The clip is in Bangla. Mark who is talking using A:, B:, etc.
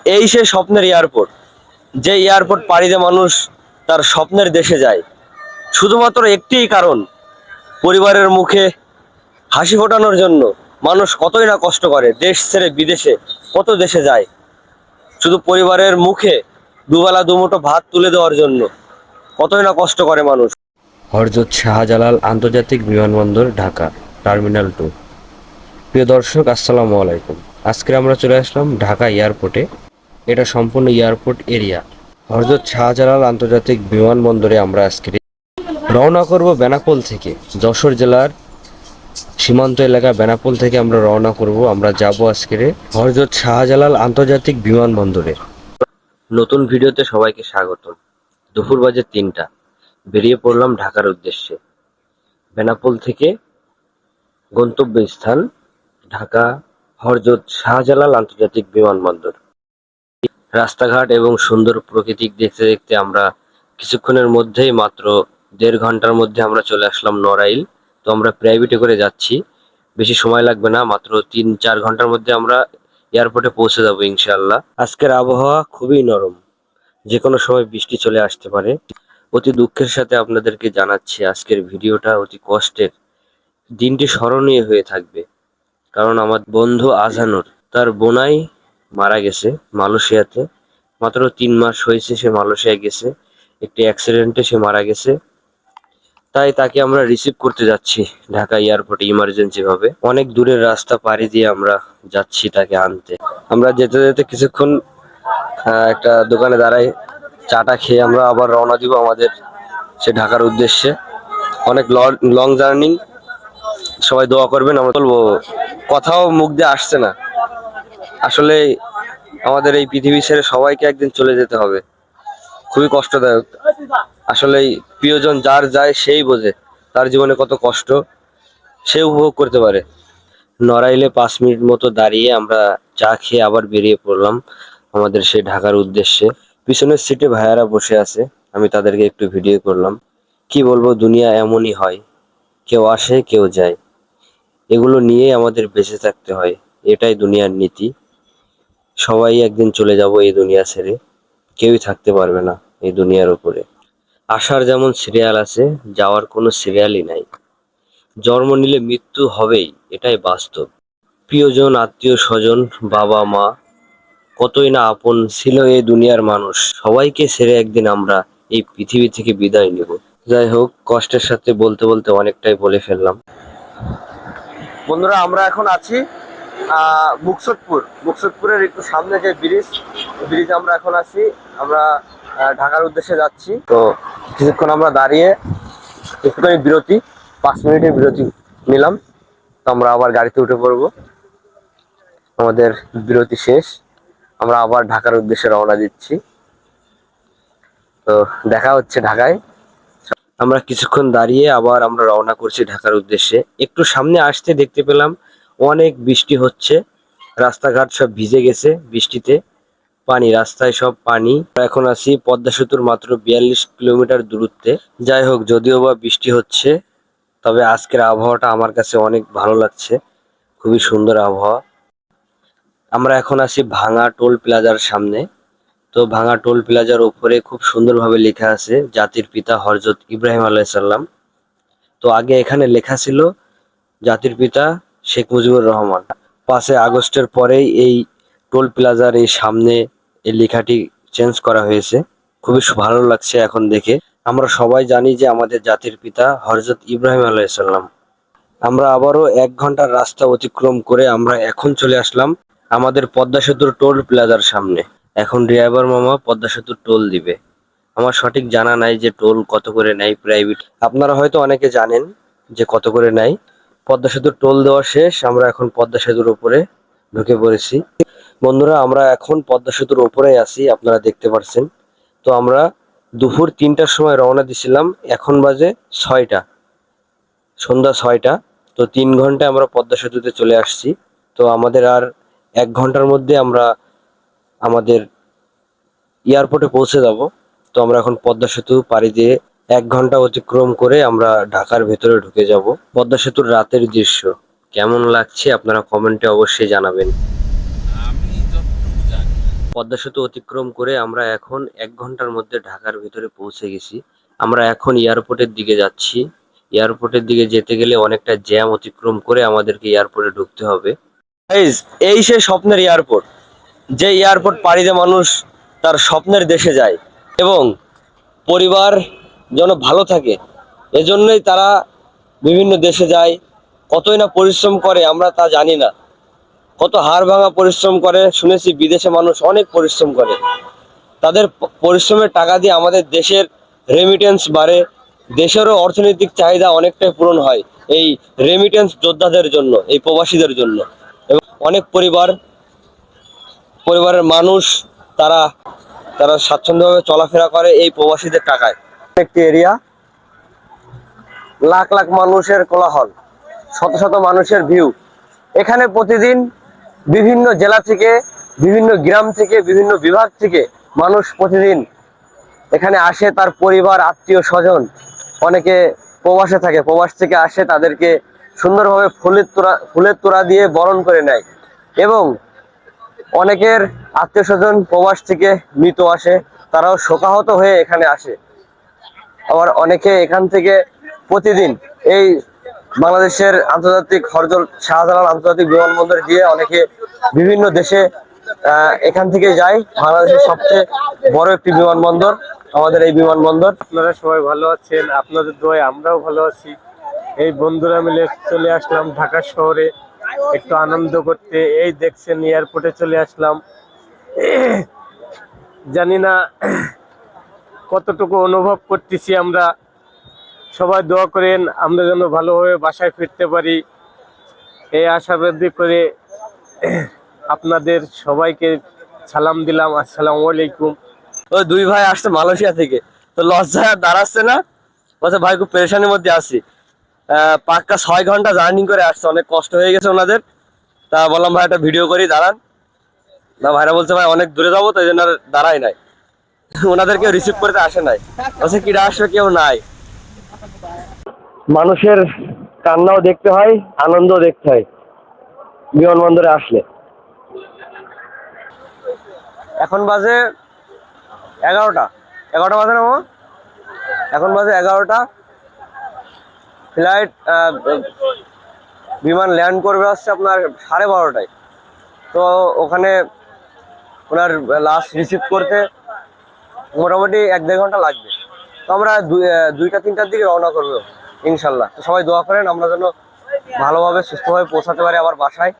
A: এই সে স্বপ্নের এয়ারপোর্ট, যে এয়ারপোর্ট পাড়ি দিয়ে মানুষ তার স্বপ্নের দেশে যায় শুধুমাত্র একটিই কারণ, পরিবারের মুখে হাসি ফোটানোর জন্য। মানুষ কতই না কষ্ট করে, দেশ ছেড়ে বিদেশে কত দেশে যায় শুধু পরিবারের মুখে দুবেলা দুমুঠো ভাত তুলে দেওয়ার জন্য, কতই না কষ্ট করে মানুষ। হযরত শাহজালাল আন্তর্জাতিক বিমানবন্দর, ঢাকা, টার্মিনাল 2। প্রিয় দর্শক, আসসালামু আলাইকুম। আজকে আমরা চলে আসলাম ঢাকা এয়ারপোর্টে। এটা সম্পূর্ণ এয়ারপোর্ট এরিয়া। হযরত শাহজালাল আন্তর্জাতিক বিমানবন্দরে আমরা আজকে রওনা করব বেনাপোল থেকে। যশোর জেলার সীমান্ত এলাকা বেনাপোল থেকে আমরা রওনা করব। আমরা যাব আজকে হযরত শাহজালাল আন্তর্জাতিক বিমানবন্দরে। নতুন ভিডিওতে সবাইকে স্বাগতম। দুপুর বাজে 3টা, বেরিয়ে পড়লাম ঢাকার উদ্দেশ্যে। বেনাপোল থেকে গন্তব্যস্থান ঢাকা হযরত শাহজালাল আন্তর্জাতিক বিমানবন্দর। রাস্তাঘাট এবং সুন্দর প্রকৃতি দেখতে দেখতে আমরা কিছুক্ষণের মধ্যেই, মাত্র 1.5 ঘন্টার মধ্যে আমরা চলে আসলাম নড়াইল। তো আমরা প্রাইভেটে করে যাচ্ছি, বেশি সময় লাগবে না, মাত্র 3-4 ঘন্টার মধ্যে আমরা এয়ারপোর্টে পৌঁছে যাবো ইনশাআল্লাহ। আজকের আবহাওয়া খুবই নরম, যে কোনো সময় বৃষ্টি চলে আসতে পারে। অতি দুঃখের সাথে আপনাদেরকে জানাচ্ছি, আজকের ভিডিওটা অতি কষ্টের। দিনটি স্মরণীয় হয়ে থাকবে, কারণ আমার বন্ধু আজানুর, তার বোনাই মারা গেছে মালয়েশিয়াতে। মাত্র 3 মাস হয়েছে সে মালয়েশিয়া গেছে, একটি অ্যাক্সিডেন্টে সে মারা গেছে। তাই তাকে আমরা রিসিভ করতে যাচ্ছি ঢাকা এয়ারপোর্টে ইমার্জেন্সি ভাবে। অনেক দূরের রাস্তা পাড়ি দিয়ে আমরা যাচ্ছি তাকে আনতে। আমরা যেতে যেতে কিছুক্ষণ একটা দোকানে দাঁড়াই, চাটা খেয়ে আমরা আবার রওনা দিব আমাদের সে ঢাকার উদ্দেশ্যে। অনেক লং জার্নি, সবাই দোয়া করবেন। আমরা বলবো, কথাও মুখ দিয়ে আসছে না। আসলে আমাদের এই পৃথিবী ছেড়ে সবাইকে একদিন চলে যেতে হবে, খুবই কষ্টদায়ক। আসলে প্রিয়জন যার যায় সেই বোঝে তার জীবনে কত কষ্ট, সে উপভোগ করতে পারে। নড়াইলে 5 মিনিট মতো দাঁড়িয়ে আমরা চা খেয়ে আবার বেরিয়ে পড়লাম আমাদের সেই ঢাকার উদ্দেশ্যে। পিছনের সিটে ভাইয়ারা বসে আছে, আমি তাদেরকে একটু ভিডিও করলাম। কি বলবো, দুনিয়া এমনই হয়, কেউ আসে কেউ যায়, এগুলো নিয়ে আমাদের বেঁচে থাকতে হয়, এটাই দুনিয়ার নীতি। সবাই একদিন চলে যাব এই দুনিয়া ছেড়ে, কেউই থাকতে পারবে না এই দুনিয়ার উপরে। আসার যেমন সিরিয়াল আছে, যাওয়ার কোনো সিরিয়ালই নাই। জন্ম নিলে মৃত্যু হবেই, এটাই বাস্তব। প্রিয়জন, আত্মীয় স্বজন, বাবা মা, কতই না আপন ছিল এই দুনিয়ার মানুষ, সবাইকে ছেড়ে একদিন আমরা এই পৃথিবী থেকে বিদায় নিব। যাই হোক, কষ্টের সাথে বলতে বলতে অনেকটাই বলে ফেললাম। বন্ধুরা, আমরা এখন আছি মুকসুদপুরের একটু সামনে যে ব্রিজ আমরা এখন আছি। আমরা ঢাকার উদ্দেশ্যে যাচ্ছি। তো কিছুক্ষণ আমরা দাঁড়িয়ে একটুখানি বিরতি, 5 মিনিটের বিরতি নিলাম। তো আমরা আবার গাড়িতে উঠে পড়বো, আমাদের বিরতি শেষ। আমরা আবার ঢাকার উদ্দেশ্যে রওনা দিচ্ছি। তো দেখা হচ্ছে ঢাকায়। আমরা কিছুক্ষণ দাঁড়িয়ে আবার আমরা রওনা করছি ঢাকার উদ্দেশ্যে। একটু সামনে আসতে দেখতে পেলাম অনেক বৃষ্টি হচ্ছে, রাস্তাঘাট সব ভিজে গেছে বৃষ্টিতে, পানি, রাস্তায় সব পানি। এখন আছি পদ্মা সেতুর মাত্র 42 কিলোমিটার দূরত্বে। যাই হোক, যদিও বা বৃষ্টি হচ্ছে, তবে আজকের আবহাওয়াটা আমার কাছে অনেক ভালো লাগছে, খুবই সুন্দর আবহাওয়া। আমরা এখন আছি ভাঙা টোল প্লাজার সামনে। তো ভাঙা টোল প্লাজার উপরে খুব সুন্দরভাবে লেখা আছে জাতির পিতা হযরত ইব্রাহিম আলাইহিস সালাম। তো আগে এখানে লেখা ছিল জাতির পিতা শেখ মুজিবুর রহমান। 5 আগস্টের পরেই এই টোল প্লাজার এই সামনে এই লেখাটি চেঞ্জ করা হয়েছে, খুবই ভালো লাগছে এখন দেখে। আমরা সবাই জানি যে আমাদের জাতির পিতা হযরত ইব্রাহিম আলাইহিস সালাম। আমরা আবারও 1 ঘন্টার রাস্তা অতিক্রম করে আমরা এখন চলে আসলাম আমাদের পদ্মা সেতুর টোল প্লাজার সামনে। এখন ড্রাইভার মামা পদ্মা সেতুর টোল দিবে। আমার সঠিক জানা নাই যে টোল কত করে নেয় প্রাইভেট। আপনারা হয়তো অনেকে জানেন যে কত করে নেয়। পদ্মা সেতুর টোল দেওয়া শেষ, আমরা এখন পদ্মা সেতুর উপরে ঢুকে পড়েছি। বন্ধুরা, আমরা এখন পদ্মা সেতুর উপরেই আছি, আপনারা দেখতে পাচ্ছেন। তো আমরা দুপুর 3টার সময় রওনা দিছিলাম, এখন বাজে 6টা, সন্ধ্যা 6টা। তো 3 ঘন্টায় আমরা পদ্মা সেতুতে চলে আসছি। তো আমাদের আর 1 ঘন্টার মধ্যে আমরা আমাদের এয়ারপোর্টে পৌঁছে যাব। তো আমরা এখন পদ্মা সেতু পাড়ি দিয়ে 1 ঘন্টা অতিক্রম করে আমরা ঢাকার ভেতরে ঢুকে যাব। পদ্মা সেতুর রাতের দৃশ্য কেমন লাগছে আপনারা কমেন্টে অবশ্যই জানাবেন। পদ্মা সেতু অতিক্রম করে আমরা এখন 1 ঘন্টার মধ্যে ঢাকার ভিতরে পৌঁছে গেছি। আমরা এখন এয়ারপোর্টের দিকে যাচ্ছি। এয়ারপোর্টের দিকে যেতে গেলে অনেকটা জ্যাম অতিক্রম করে আমাদেরকে এয়ারপোর্টে ঢুকতে হবে। গাইস, এই সেই স্বপ্নের এয়ারপোর্ট, যে এয়ারপোর্ট পাড়ি দিয়ে মানুষ তার স্বপ্নের দেশে যায় এবং পরিবার যেন ভালো থাকে এজন্যই তারা বিভিন্ন দেশে যায়। কতই না পরিশ্রম করে আমরা তা জানি না, কত হাড় ভাঙা পরিশ্রম করে। শুনেছি বিদেশে মানুষ অনেক পরিশ্রম করে, তাদের পরিশ্রমের টাকা দিয়ে আমাদের দেশের রেমিটেন্স বাড়ে, দেশেরও অর্থনৈতিক চাহিদা অনেকটাই পূরণ হয় এই রেমিটেন্স যোদ্ধাদের জন্য, এই প্রবাসীদের জন্য। এবং অনেক পরিবারের মানুষ তারা তারা স্বাচ্ছন্দ্যভাবে চলাফেরা করে এই প্রবাসীদের টাকায়। একটি এরিয়া, লাখ লাখ মানুষের কোলাহল, শত শত মানুষের ভিউ। এখানে প্রতিদিন বিভিন্ন জেলা থেকে, বিভিন্ন গ্রাম থেকে, বিভিন্ন বিভাগ থেকে মানুষ প্রতিদিন এখানে আসে, তার পরিবার, আত্মীয় স্বজন। অনেকে প্রবাসে থাকে, প্রবাস থেকে আসে, তাদেরকে সুন্দরভাবে ফুলের তোড়া দিয়ে বরণ করে নেয়। এবং অনেকের আত্মীয় স্বজন প্রবাস থেকে মৃত আসে, তারাও শোকাহত হয়ে এখানে আসে। আবার অনেকে এখান থেকে প্রতিদিন এই বাংলাদেশের আন্তর্জাতিক হযরত শাহজালাল আন্তর্জাতিক বিমানবন্দর দিয়ে অনেকে বিভিন্ন দেশে এখান থেকে যায়। বাংলাদেশের সবচেয়ে বড় একটি বিমানবন্দর আমাদের এই বিমানবন্দর।
B: আপনারা সবাই ভালো আছেন, আপনাদের দোয়ায় আমরাও ভালো আছি। এই বন্ধুরা মিলে চলে আসলাম ঢাকা শহরে একটু আনন্দ করতে। এই দেখছেন এয়ারপোর্টে চলে আসলাম। জানি না কতটুকু অনুভব করতেছি আমরা। সবাই দোয়া করেন আমরা যেন ভালোভাবে বাসায় ফিরতে পারি, এই আশাবাদী করে আপনাদের সবাইকে সালাম দিলাম। আসসালামু আলাইকুম।
A: ওই দুই ভাই আসছে মালয়েশিয়া থেকে, তো লজ্জায় আর দাঁড়াচ্ছে না, বলছে ভাই খুব পেরেশানির মধ্যে আছি। পাক্কা 6 ঘন্টা জার্নি করে আসছে, অনেক কষ্ট হয়ে গেছে ওনাদের। তা বললাম ভাই একটা ভিডিও করি, দাঁড়ান। না, ভাইরা বলছে ভাই অনেক দূরে যাবো, তো এই জন্য আর দাঁড়াই নাই। ওনাদের কেউ রিসিভ করতে আসে নাই, বলছে কিরা আসবে, কেউ নাই। মানুষের কান্নাও দেখতে হয়, আনন্দও দেখতে হয় বিমানবন্দরে আসলে। এখন বাজে 11টা, 11টা বাজে না মামা? এখন বাজে 11টা। ফ্লাইট বিমান ল্যান্ড করবে হচ্ছে আপনার 12:30টায়। তো ওখানে ওনার লাস্ট রিসিভ করতে মোটামুটি 1-1.5 ঘন্টা লাগবে। তো আমরা 2টা-3টার দিকে রওনা করবো ইনশাল্লাহ। তো সবাই দোয়া করেন আমরা যেন ভালোভাবে সুস্থভাবে পৌঁছাতে পারি আবার বাসায়।